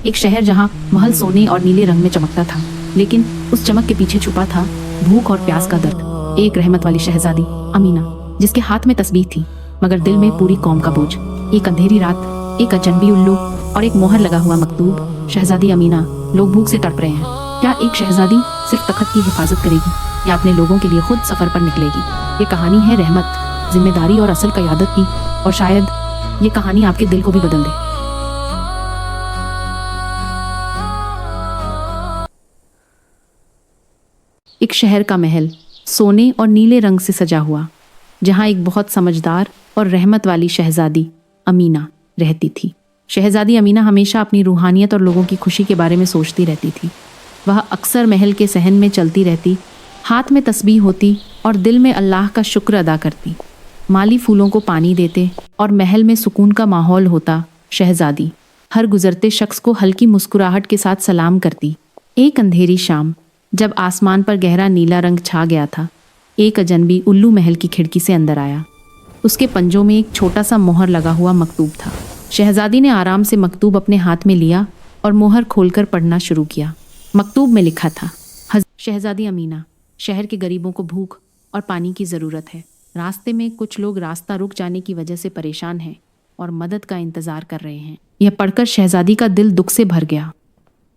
एक शहर जहाँ महल सोने और नीले रंग में चमकता था, लेकिन उस चमक के पीछे छुपा था भूख और प्यास का दर्द। एक रहमत वाली शहजादी अमीना, जिसके हाथ में तस्बीह थी मगर दिल में पूरी कौम का बोझ। एक अंधेरी रात, एक अजनबी उल्लू और एक मोहर लगा हुआ मकतूब। शहजादी अमीना, लोग भूख से तड़प रहे हैं। क्या एक शहजादी सिर्फ तख्त की हिफाजत करेगी या अपने लोगों के लिए खुद सफर पर निकलेगी? ये कहानी है रहमत, जिम्मेदारी और असल क़यादत की, और शायद ये कहानी आपके दिल को भी बदल दे। एक शहर का महल सोने और नीले रंग से सजा हुआ, जहाँ एक बहुत समझदार और रहमत वाली शहजादी अमीना रहती थी। शहजादी अमीना हमेशा अपनी रूहानियत और लोगों की खुशी के बारे में सोचती रहती थी। वह अक्सर महल के सहन में चलती रहती, हाथ में तस्बीह होती और दिल में अल्लाह का शुक्र अदा करती। माली फूलों को पानी देते और महल में सुकून का माहौल होता। शहजादी हर गुजरते शख्स को हल्की मुस्कुराहट के साथ सलाम करती। एक अंधेरी शाम, जब आसमान पर गहरा नीला रंग छा गया था, एक अजनबी उल्लू महल की खिड़की से अंदर आया। उसके पंजों में एक छोटा सा मोहर लगा हुआ मकतूब था। शहजादी ने आराम से मकतूब अपने हाथ में लिया और मोहर खोलकर पढ़ना शुरू किया। मकतूब में लिखा था, शहजादी अमीना, शहर के गरीबों को भूख और पानी की ज़रूरत है। रास्ते में कुछ लोग रास्ता रुक जाने की वजह से परेशान हैं और मदद का इंतज़ार कर रहे हैं। यह पढ़कर शहजादी का दिल दुख से भर गया।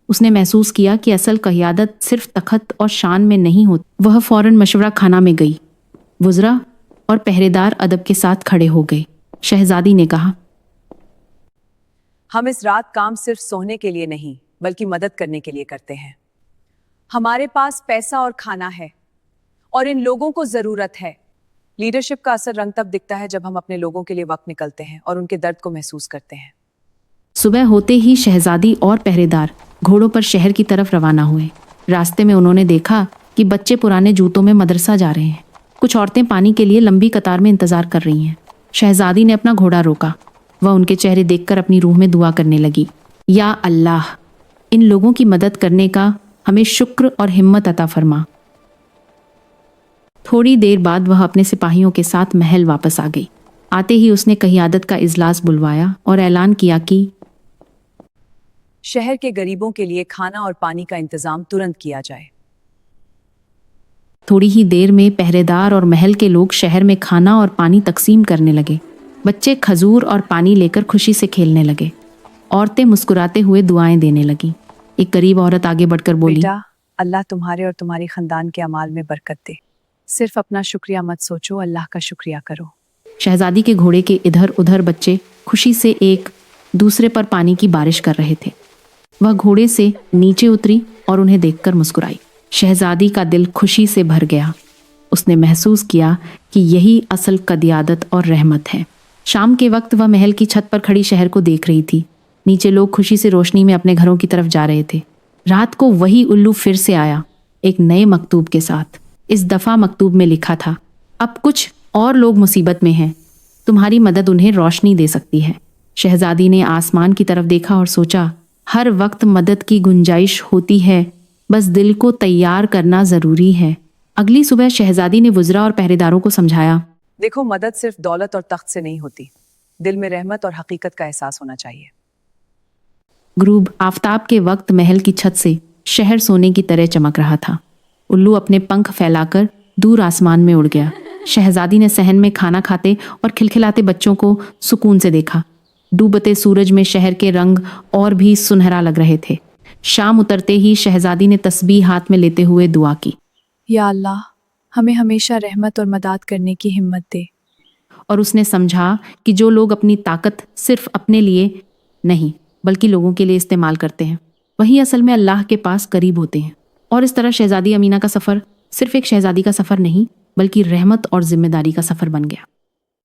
उसने महसूस किया कि असल क़यादत सिर्फ तख़त और शान में नहीं होती। वह फ़ौरन मशवरा खाना में गई। वज़रा और पहरेदार अदब के साथ खड़े हो गए। शहजादी ने कहा, हम इस रात काम सिर्फ सोने के लिए नहीं बल्कि मदद करने के लिए करते हैं। हमारे पास पैसा और खाना है और इन लोगों को ज़रूरत है। लीडरशिप का असर रंग तब दिखता है जब हम अपने लोगों के लिए वक्त निकलते हैं और उनके दर्द को महसूस करते हैं। सुबह होते ही शहजादी और पहरेदार घोड़ों पर शहर की तरफ रवाना हुए। रास्ते में उन्होंने देखा कि बच्चे पुराने जूतों में मदरसा जा रहे हैं। कुछ औरतें पानी के लिए लंबी कतार में इंतजार कर रही हैं। शहजादी ने अपना घोड़ा रोका। वह उनके चेहरे देखकर अपनी रूह में दुआ करने लगी, या अल्लाह, इन लोगों की मदद करने का हमें शुक्र और हिम्मत अता फरमा। थोड़ी देर बाद वह अपने सिपाहियों के साथ महल वापस आ गई। आते ही उसने क़यादत का इजलास बुलवाया और ऐलान किया कि शहर के गरीबों के लिए खाना और पानी का इंतजाम तुरंत किया जाए। थोड़ी ही देर में पहरेदार और महल के लोग शहर में खाना और पानी तकसीम करने लगे। बच्चे खजूर और पानी लेकर खुशी से खेलने लगे। औरतें मुस्कुराते हुए दुआएं देने लगीं। एक गरीब औरत आगे बढ़कर बोली, बेटा, अल्लाह तुम्हारे और तुम्हारी खानदान के अमाल में बरकत दे। सिर्फ अपना शुक्रिया मत सोचो, अल्लाह का शुक्रिया करो। शहजादी के घोड़े के इधर उधर बच्चे खुशी से एक दूसरे पर पानी की बारिश कर रहे थे। वह घोड़े से नीचे उतरी और उन्हें देखकर मुस्कुराई। शहजादी का दिल खुशी से भर गया। उसने महसूस किया कि यही असल क़यादत और रहमत है। शाम के वक्त वह महल की छत पर खड़ी शहर को देख रही थी। नीचे लोग खुशी से रोशनी में अपने घरों की तरफ जा रहे थे। रात को वही उल्लू फिर से आया, एक नए मकतूब के साथ। इस दफ़ा मकतूब में लिखा था, अब कुछ और लोग मुसीबत में हैं, तुम्हारी मदद उन्हें रोशनी दे सकती है। शहजादी ने आसमान की तरफ देखा और सोचा, हर वक्त मदद की गुंजाइश होती है, बस दिल को तैयार करना ज़रूरी है। अगली सुबह शहजादी ने वज़रा और पहरेदारों को समझाया, देखो, मदद सिर्फ दौलत और तख्त से नहीं होती, दिल में रहमत और हकीकत का एहसास होना चाहिए। गुरूब आफताब के वक्त महल की छत से शहर सोने की तरह चमक रहा था। उल्लू अपने पंख फैलाकर दूर आसमान में उड़ गया। शहजादी ने सहन में खाना खाते और खिलखिलाते बच्चों को सुकून से देखा। डूबते सूरज में शहर के रंग और भी सुनहरा लग रहे थे। शाम उतरते ही शहजादी ने तस्बीह हाथ में लेते हुए दुआ की, या अल्लाह, हमें हमेशा रहमत और मदद करने की हिम्मत दे। और उसने समझा कि जो लोग अपनी ताकत सिर्फ अपने लिए नहीं बल्कि लोगों के लिए इस्तेमाल करते हैं, वही असल में अल्लाह के पास करीब होते हैं। और इस तरह शहजादी अमीना का सफ़र सिर्फ एक शहजादी का सफ़र नहीं बल्कि रहमत और ज़िम्मेदारी का सफ़र बन गया।